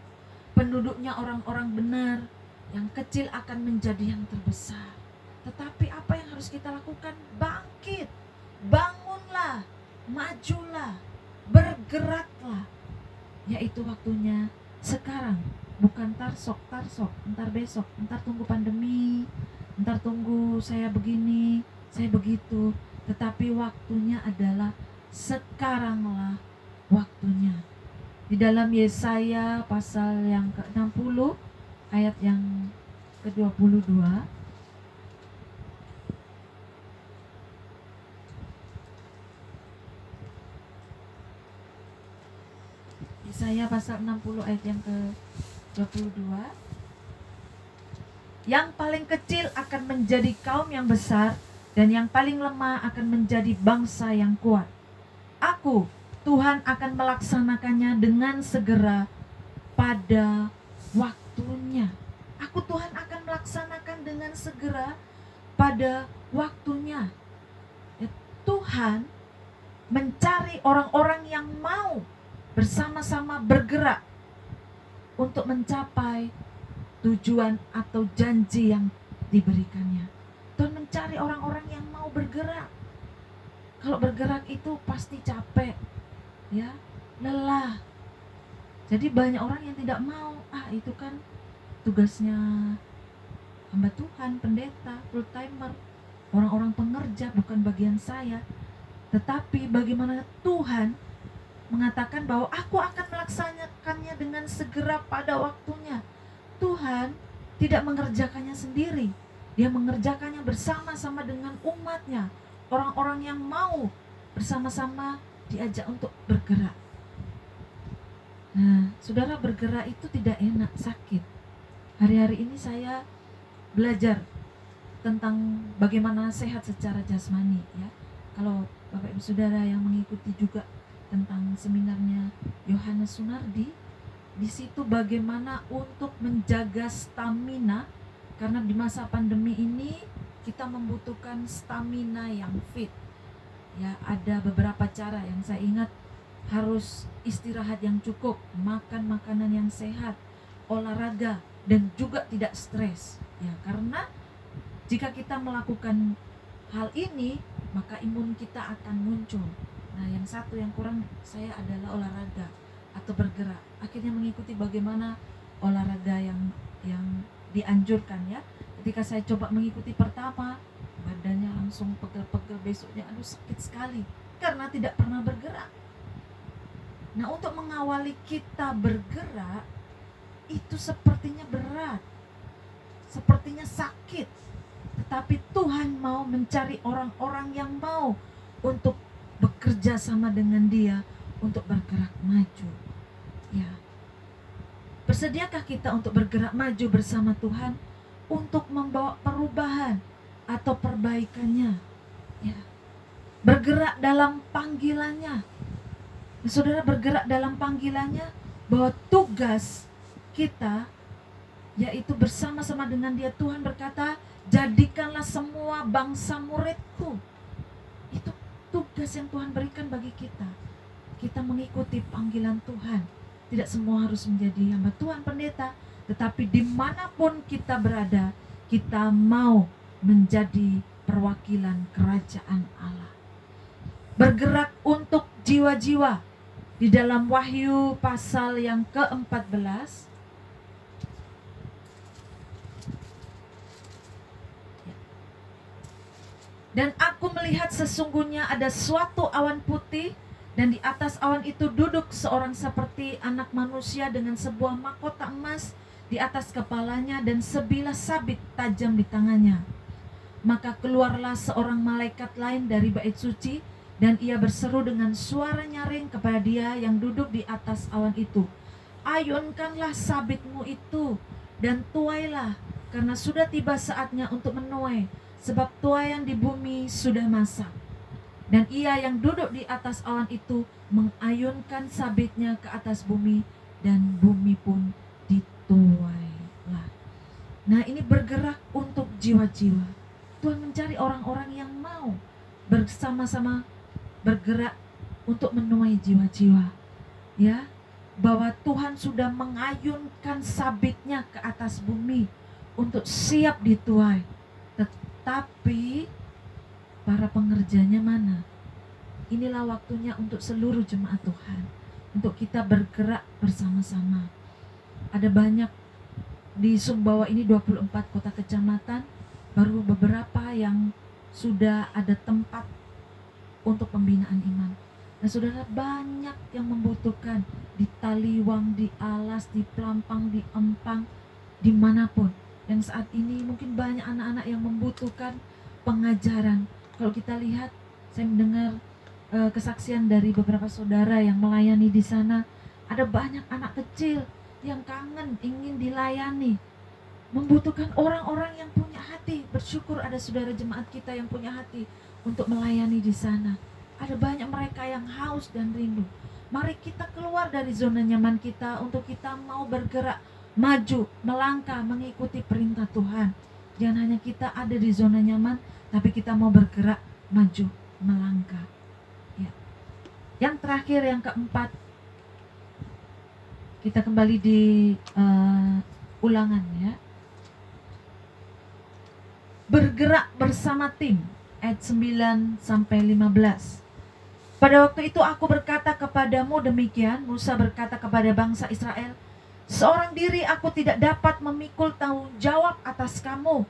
Penduduknya orang-orang benar. Yang kecil akan menjadi yang terbesar. Tetapi apa yang harus kita lakukan? Bangkit, bangunlah, majulah, bergeraklah. Yaitu waktunya sekarang. Bukan tarsok, ntar besok, ntar tunggu pandemi, ntar tunggu saya begini, saya begitu. Tetapi waktunya adalah sekaranglah waktunya. Di dalam Yesaya pasal yang ke-60 ayat yang ke-22. Yesaya pasal 60 ayat yang ke-22. Yang paling kecil akan menjadi kaum yang besar, dan yang paling lemah akan menjadi bangsa yang kuat. Aku, Tuhan, akan melaksanakannya dengan segera pada waktunya. Aku, Tuhan, akan melaksanakan dengan segera pada waktunya. Ya, Tuhan mencari orang-orang yang mau bersama-sama bergerak untuk mencapai tujuan atau janji yang diberikannya. Tuhan mencari orang-orang yang mau bergerak. Kalau bergerak itu pasti capek, ya, lelah. Jadi banyak orang yang tidak mau. Itu kan tugasnya hamba Tuhan, pendeta, full timer, orang-orang pengerja, bukan bagian saya. Tetapi bagaimana Tuhan mengatakan bahwa aku akan melaksanakannya dengan segera pada waktunya. Tuhan tidak mengerjakannya sendiri. Dia mengerjakannya bersama-sama dengan umatnya. Orang-orang yang mau bersama-sama diajak untuk bergerak. Nah, saudara, bergerak itu tidak enak, sakit. Hari-hari ini saya belajar tentang bagaimana sehat secara jasmani, ya. Kalau Bapak Ibu Saudara yang mengikuti juga tentang seminarnya Yohanes Sunardi, di situ bagaimana untuk menjaga stamina, karena di masa pandemi ini kita membutuhkan stamina yang fit. Ya, ada beberapa cara yang saya ingat: harus istirahat yang cukup, makan makanan yang sehat, olahraga, dan juga tidak stres. Ya, karena jika kita melakukan hal ini, maka imun kita akan muncul. Nah, yang satu yang kurang saya adalah olahraga atau bergerak. Akhirnya mengikuti bagaimana olahraga yang dianjurkan, ya. Ketika saya coba mengikuti pertama, badannya langsung pegel-pegel, besoknya aduh sakit sekali karena tidak pernah bergerak. Nah, untuk mengawali kita bergerak itu sepertinya berat, sepertinya sakit. Tetapi Tuhan mau mencari orang-orang yang mau untuk bekerja sama dengan Dia untuk bergerak maju. Ya. Bersediakah kita untuk bergerak maju bersama Tuhan untuk membawa perubahan atau perbaikannya? Ya. Bergerak dalam panggilannya. Saudara, bergerak dalam panggilannya, bahwa tugas kita yaitu bersama-sama dengan Dia. Tuhan berkata, jadikanlah semua bangsa muridku. Itu tugas yang Tuhan berikan bagi kita. Kita mengikuti panggilan Tuhan. Tidak semua harus menjadi hamba Tuhan, pendeta, tetapi dimanapun kita berada, kita mau menjadi perwakilan kerajaan Allah. Bergerak untuk jiwa-jiwa. Di dalam Wahyu pasal yang ke-14, dan aku melihat sesungguhnya ada suatu awan putih, dan di atas awan itu duduk seorang seperti anak manusia dengan sebuah mahkota emas di atas kepalanya dan sebilah sabit tajam di tangannya. Maka keluarlah seorang malaikat lain dari bait suci, dan ia berseru dengan suara nyaring kepada Dia yang duduk di atas awan itu, ayunkanlah sabitmu itu dan tuailah, karena sudah tiba saatnya untuk menuai, sebab tuaian di bumi sudah masak. Dan ia yang duduk di atas awan itu mengayunkan sabitnya ke atas bumi, dan bumi pun dituailah. Nah, ini bergerak untuk jiwa-jiwa. Tuhan mencari orang-orang yang mau bersama-sama bergerak untuk menuai jiwa-jiwa. ya, bahwa Tuhan sudah mengayunkan sabitnya ke atas bumi untuk siap dituai. Tetapi para pengerjanya mana? Inilah waktunya untuk seluruh jemaat Tuhan, untuk kita bergerak bersama-sama. Ada banyak di Sumbawa ini, 24 kota kecamatan, baru beberapa yang sudah ada tempat untuk pembinaan iman. Nah saudara, banyak yang membutuhkan di Taliwang, di Alas, di Pelampang, di Empang, dimanapun. Yang saat ini mungkin banyak anak-anak yang membutuhkan pengajaran. Kalau kita lihat, saya mendengar kesaksian dari beberapa saudara yang melayani di sana. Ada banyak anak kecil yang kangen, ingin dilayani, membutuhkan orang-orang yang punya hati. Bersyukur ada saudara jemaat kita yang punya hati untuk melayani di sana. Ada banyak mereka yang haus dan rindu. Mari kita keluar dari zona nyaman kita untuk kita mau bergerak, maju, melangkah, mengikuti perintah Tuhan. Jangan hanya kita ada di zona nyaman, tapi kita mau bergerak, maju, melangkah. Ya. Yang terakhir, yang keempat, kita kembali di ulangan ya. Bergerak bersama tim, ayat 9 sampai 15. Pada waktu itu aku berkata kepadamu demikian, Musa berkata kepada bangsa Israel, seorang diri aku tidak dapat memikul tanggung jawab atas kamu.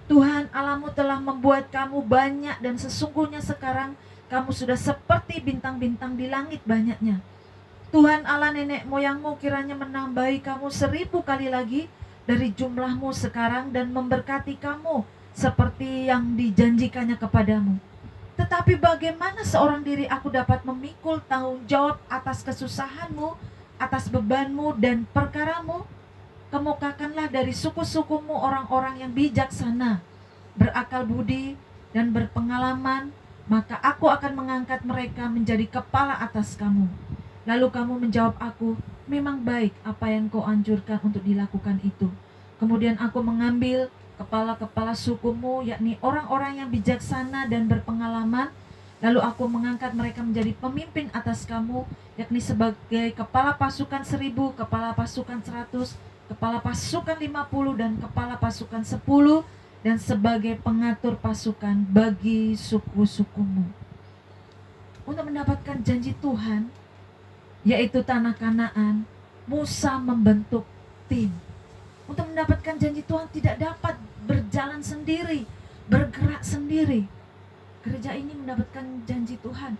Tuhan Allahmu telah membuat kamu banyak dan sesungguhnya sekarang kamu sudah seperti bintang-bintang di langit banyaknya. Tuhan Allah nenek moyangmu kiranya menambahi kamu 1000 kali lagi dari jumlahmu sekarang dan memberkati kamu seperti yang dijanjikannya kepadamu. Tetapi bagaimana seorang diri aku dapat memikul tanggung jawab atas kesusahanmu, atas bebanmu dan perkaramu? Kemukakanlah dari suku-sukumu orang-orang yang bijaksana, berakal budi dan berpengalaman, maka aku akan mengangkat mereka menjadi kepala atas kamu. Lalu kamu menjawab aku, memang baik apa yang kau anjurkan untuk dilakukan itu. Kemudian aku mengambil kepala-kepala sukumu, yakni orang-orang yang bijaksana dan berpengalaman. Lalu aku mengangkat mereka menjadi pemimpin atas kamu, yakni sebagai kepala pasukan 1000, kepala pasukan 100, kepala pasukan 50, dan kepala pasukan 10, dan sebagai pengatur pasukan bagi suku-sukumu. Untuk mendapatkan janji Tuhan, yaitu tanah Kanaan, Musa membentuk tim. Untuk mendapatkan janji Tuhan tidak dapat berjalan sendiri, bergerak sendiri. Gereja ini mendapatkan janji Tuhan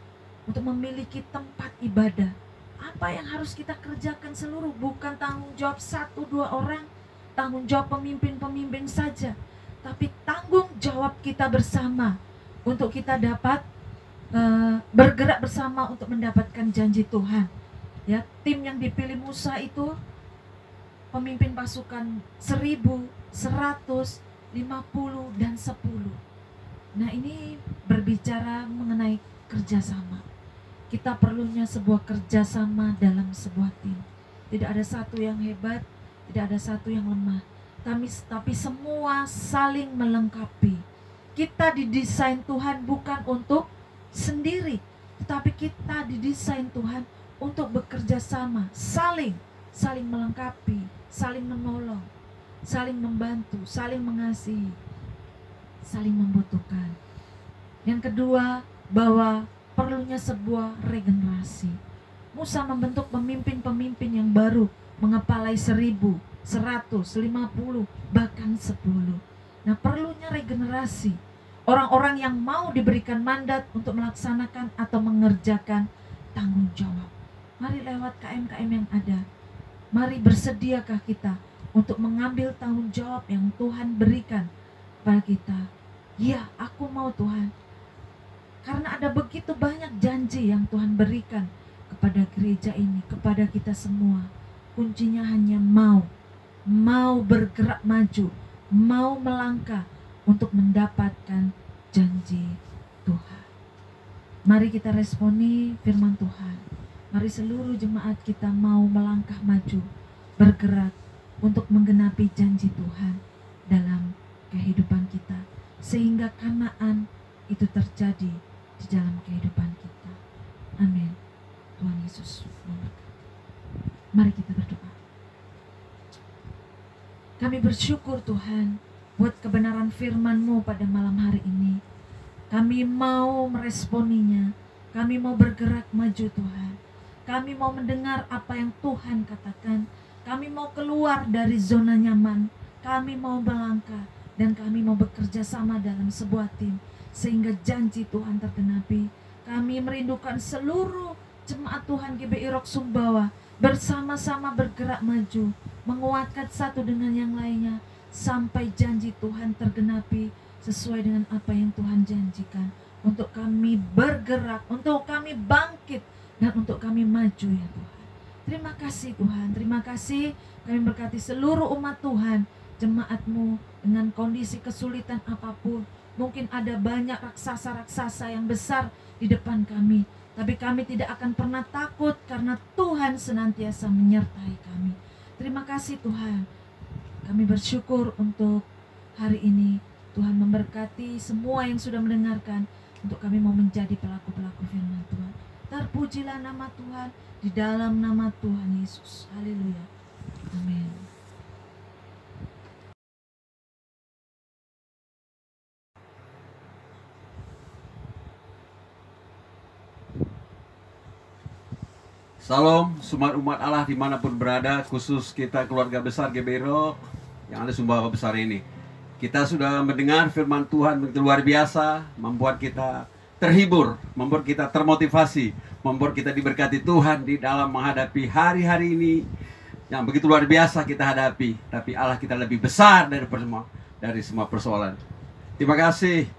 untuk memiliki tempat ibadah. Apa yang harus kita kerjakan seluruh, bukan tanggung jawab 1-2 orang, tanggung jawab pemimpin-pemimpin saja, tapi tanggung jawab kita bersama untuk kita dapat bergerak bersama untuk mendapatkan janji Tuhan. Ya, tim yang dipilih Musa itu pemimpin pasukan 1000, 100, 50, dan 10. Nah ini berbicara mengenai kerjasama. Kita perlunya sebuah kerjasama dalam sebuah tim. Tidak ada satu yang hebat, tidak ada satu yang lemah, tapi semua saling melengkapi. Kita didesain Tuhan bukan untuk sendiri, tetapi kita didesain Tuhan untuk bekerja sama, saling melengkapi, saling menolong, saling membantu, saling mengasihi, saling membutuhkan. Yang kedua, bahwa perlunya sebuah regenerasi. Musa membentuk pemimpin-pemimpin yang baru, mengepalai 1000, 100, 50, bahkan 10. Nah, perlunya regenerasi. Orang-orang yang mau diberikan mandat untuk melaksanakan atau mengerjakan tanggung jawab. Mari lewat KM-KM yang ada, mari bersediakah kita untuk mengambil tanggung jawab yang Tuhan berikan kepada kita. Ya, aku mau Tuhan. Karena ada begitu banyak janji yang Tuhan berikan kepada gereja ini, kepada kita semua. Kuncinya hanya mau bergerak maju, mau melangkah untuk mendapatkan janji Tuhan. Mari kita responi firman Tuhan. Mari seluruh jemaat kita mau melangkah maju, bergerak untuk menggenapi janji Tuhan dalam kehidupan kita. Sehingga Kanaan itu terjadi di dalam kehidupan kita. Amin. Tuhan Yesus memberkati. Mari kita berdoa. Kami bersyukur Tuhan buat kebenaran firman-Mu pada malam hari ini. Kami mau meresponinya. Kami mau bergerak maju Tuhan. Kami mau mendengar apa yang Tuhan katakan. Kami mau keluar dari zona nyaman. Kami mau melangkah. Dan kami mau bekerja sama dalam sebuah tim. Sehingga janji Tuhan tergenapi. Kami merindukan seluruh jemaat Tuhan GBI Rock Sumbawa bersama-sama bergerak maju, menguatkan satu dengan yang lainnya, sampai janji Tuhan tergenapi sesuai dengan apa yang Tuhan janjikan. Untuk kami bergerak, untuk kami bangkit, dan untuk kami maju ya Tuhan. Terima kasih Tuhan, terima kasih. Kami berkati seluruh umat Tuhan, jemaat-Mu dengan kondisi kesulitan apapun. Mungkin ada banyak raksasa-raksasa yang besar di depan kami, tapi kami tidak akan pernah takut karena Tuhan senantiasa menyertai kami. Terima kasih Tuhan. Kami bersyukur untuk hari ini. Tuhan memberkati semua yang sudah mendengarkan. Untuk kami mau menjadi pelaku-pelaku firman Tuhan. Terpujilah nama Tuhan di dalam nama Tuhan Yesus. Haleluya. Amin. Salam, umat Allah dimanapun berada, khusus kita keluarga besar GBI Rock yang ada Sumbawa besar ini. Kita sudah mendengar firman Tuhan begitu luar biasa, membuat kita terhibur, membuat kita termotivasi, membuat kita diberkati Tuhan di dalam menghadapi hari-hari ini yang begitu luar biasa kita hadapi. Tapi Allah kita lebih besar dari semua persoalan. Terima kasih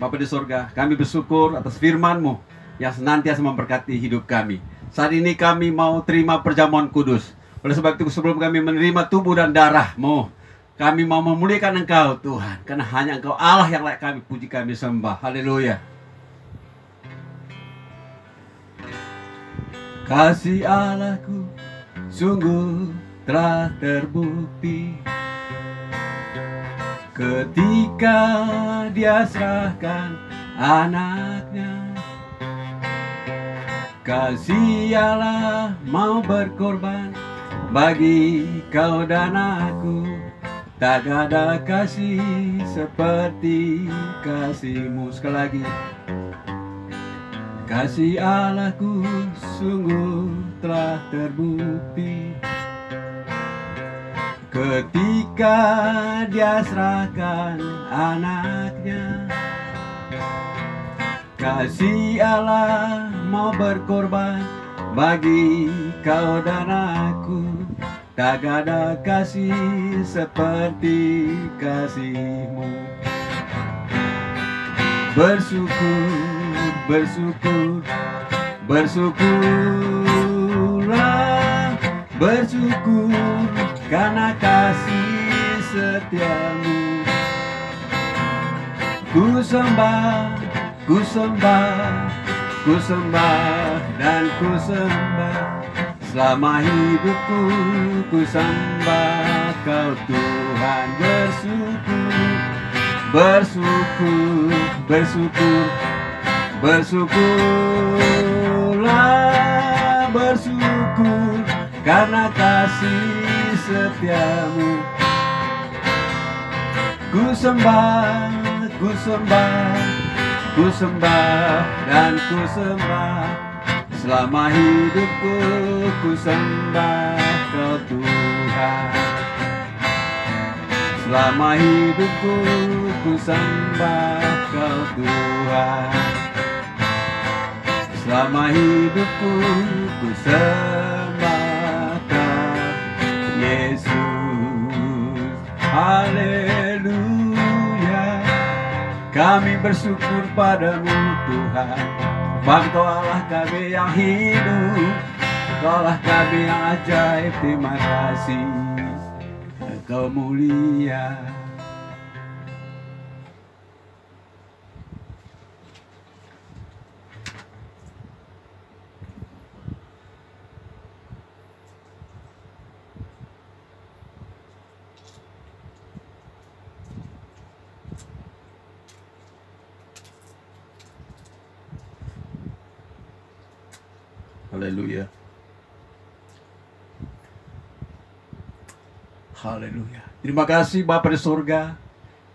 Bapa di surga, kami bersyukur atas firman-Mu yang senantiasa memberkati hidup kami. Saat ini kami mau terima perjamuan kudus. Oleh sebab itu sebelum kami menerima tubuh dan darah-Mu, kami mau memuliakan Engkau Tuhan. Karena hanya Engkau Allah yang layak kami puji, kami sembah. Haleluya. Kasih Allahku sungguh telah terbukti ketika Dia serahkan anaknya. Kasih Allah mau berkorban bagi kau dan aku. Tak ada kasih seperti kasih-Mu. Sekali lagi. Kasih Allahku sungguh telah terbukti ketika Dia serahkan anaknya. Kasih Allah mau berkorban bagi kau dan aku. Tak ada kasih seperti kasih-Mu. Bersyukur, bersyukur, bersyukurlah, bersyukur karena kasih setia-Mu. Ku sembah, ku sembah, ku sembah dan ku sembah. Selama hidupku ku sembah Kau Tuhan. Bersyukur, bersyukur, bersyukur, bersyukurlah, bersyukur karena kasih setia-Mu. Ku sembah, ku sembah, ku sembah dan ku sembah. Selama hidupku ku sembah Kau Tuhan. Selama hidupku ku sembah Kau Tuhan. Selama hidupku ku sembah Kau Yesus. Haleluya. Kami bersyukur padamu Tuhan. Engkau Allah kami yang hidup, Engkau Allah kami yang ajaib. Terima kasih, Engkau mulia. Haleluya. Haleluya. Terima kasih Bapa di surga.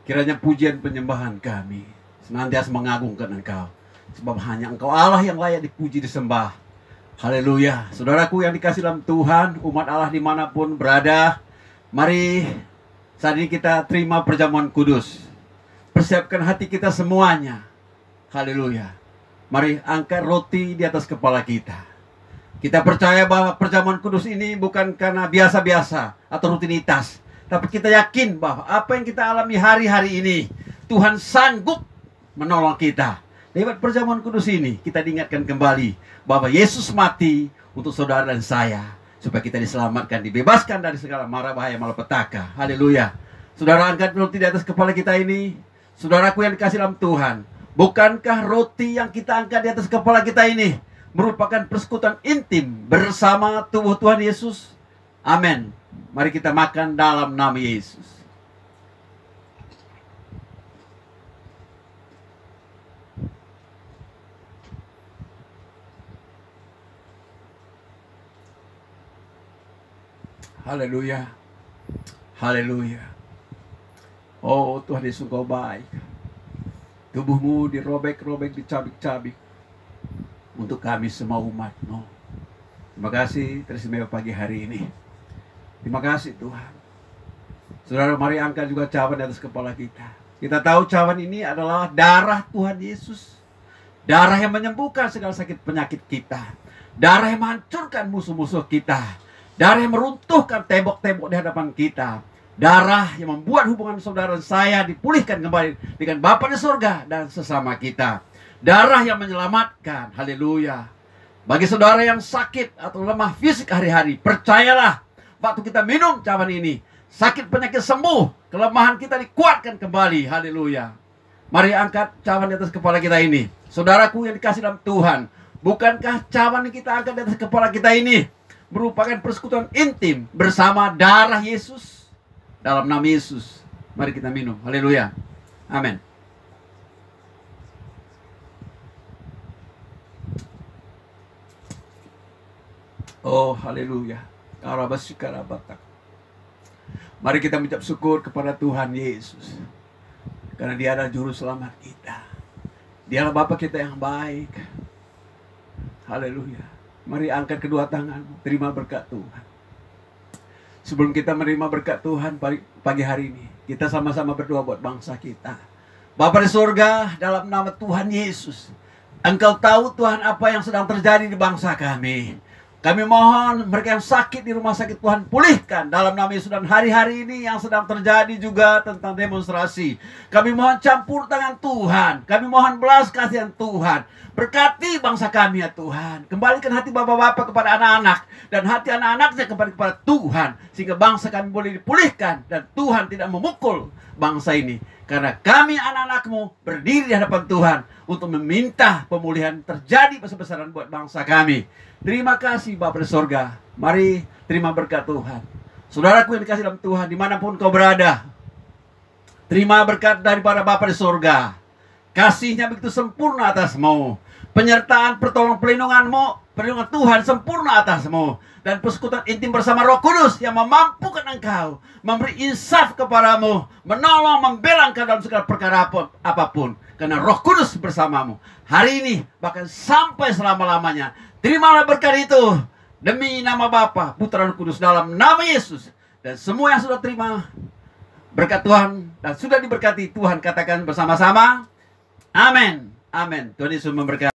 Kiranya pujian penyembahan kami senantiasa mengagungkan Engkau. Sebab hanya Engkau Allah yang layak dipuji disembah. Haleluya. Saudaraku yang dikasih dalam Tuhan, umat Allah dimanapun berada, mari saat ini kita terima perjamuan kudus. Persiapkan hati kita semuanya. Haleluya. Mari angkat roti di atas kepala kita. Kita percaya bahwa perjamuan kudus ini bukan karena biasa-biasa atau rutinitas. Tapi kita yakin bahwa apa yang kita alami hari-hari ini, Tuhan sanggup menolong kita. Lewat perjamuan kudus ini, kita diingatkan kembali bahwa Yesus mati untuk saudara dan saya. Supaya kita diselamatkan, dibebaskan dari segala mara bahaya malapetaka. Haleluya. Saudara, angkat roti di atas kepala kita ini. Saudaraku yang dikasih dalam Tuhan, bukankah roti yang kita angkat di atas kepala kita ini merupakan persekutuan intim bersama tubuh Tuhan Yesus? Amin. Mari kita makan dalam nama Yesus. Haleluya. Haleluya. Oh Tuhan Yesus, Engkau baik. Tubuhmu dirobek-robek, dicabik-cabik untuk kami semua umat-Mu. Terima kasih teristimewa pagi hari ini. Terima kasih Tuhan. Saudara, mari angkat juga cawan di atas kepala kita. Kita tahu cawan ini adalah darah Tuhan Yesus. Darah yang menyembuhkan segala sakit penyakit kita. Darah yang menghancurkan musuh-musuh kita. Darah yang meruntuhkan tembok-tembok di hadapan kita. Darah yang membuat hubungan saudara dan saya dipulihkan kembali dengan Bapa di surga dan sesama kita. Darah yang menyelamatkan. Haleluya. Bagi saudara yang sakit atau lemah fisik hari-hari, percayalah, waktu kita minum cawan ini, sakit penyakit sembuh, kelemahan kita dikuatkan kembali. Haleluya. Mari angkat cawan di atas kepala kita ini. Saudaraku yang dikasih dalam Tuhan, bukankah cawan yang kita angkat di atas kepala kita ini merupakan persekutuan intim bersama darah Yesus? Dalam nama Yesus, mari kita minum. Haleluya. Amin. Oh, haleluya. Mari kita mengucap syukur kepada Tuhan Yesus. Karena Dia adalah juru selamat kita. Dia adalah Bapa kita yang baik. Haleluya. Mari angkat kedua tanganmu, terima berkat Tuhan. Sebelum kita menerima berkat Tuhan pagi hari ini, kita sama-sama berdoa buat bangsa kita. Bapa di surga, dalam nama Tuhan Yesus, Engkau tahu Tuhan apa yang sedang terjadi di bangsa kami. Kami mohon mereka yang sakit di rumah sakit Tuhan pulihkan dalam nama Yesus. Dan hari-hari ini yang sedang terjadi juga tentang demonstrasi, kami mohon campur tangan Tuhan. Kami mohon belas kasihan Tuhan. Berkati bangsa kami ya Tuhan. Kembalikan hati bapak-bapak kepada anak-anak. Dan hati anak-anaknya kepada Tuhan. Sehingga bangsa kami boleh dipulihkan. Dan Tuhan tidak memukul bangsa ini. Karena kami anak-anakmu berdiri di hadapan Tuhan. Untuk meminta pemulihan terjadi besar-besaran buat bangsa kami. Terima kasih Bapa di surga. Mari terima berkat Tuhan. Saudaraku yang dikasih dalam Tuhan, dimanapun kau berada, terima berkat daripada Bapa di surga. Kasih-Nya begitu sempurna atasmu. Penyertaan, pertolongan, perlindungan Tuhan sempurna atasmu. Dan persekutuan intim bersama Roh Kudus yang memampukan engkau, memberi insaf kepadamu, menolong, membela engkau dalam segala perkara apapun. Karena Roh Kudus bersamamu hari ini, bahkan sampai selama-lamanya. Terimalah berkat itu demi nama Bapa, Putra dan Kudus dalam nama Yesus. Dan semua yang sudah terima berkat Tuhan dan sudah diberkati Tuhan, katakan bersama-sama, amin. Amin. Tuhan Yesus memberkati.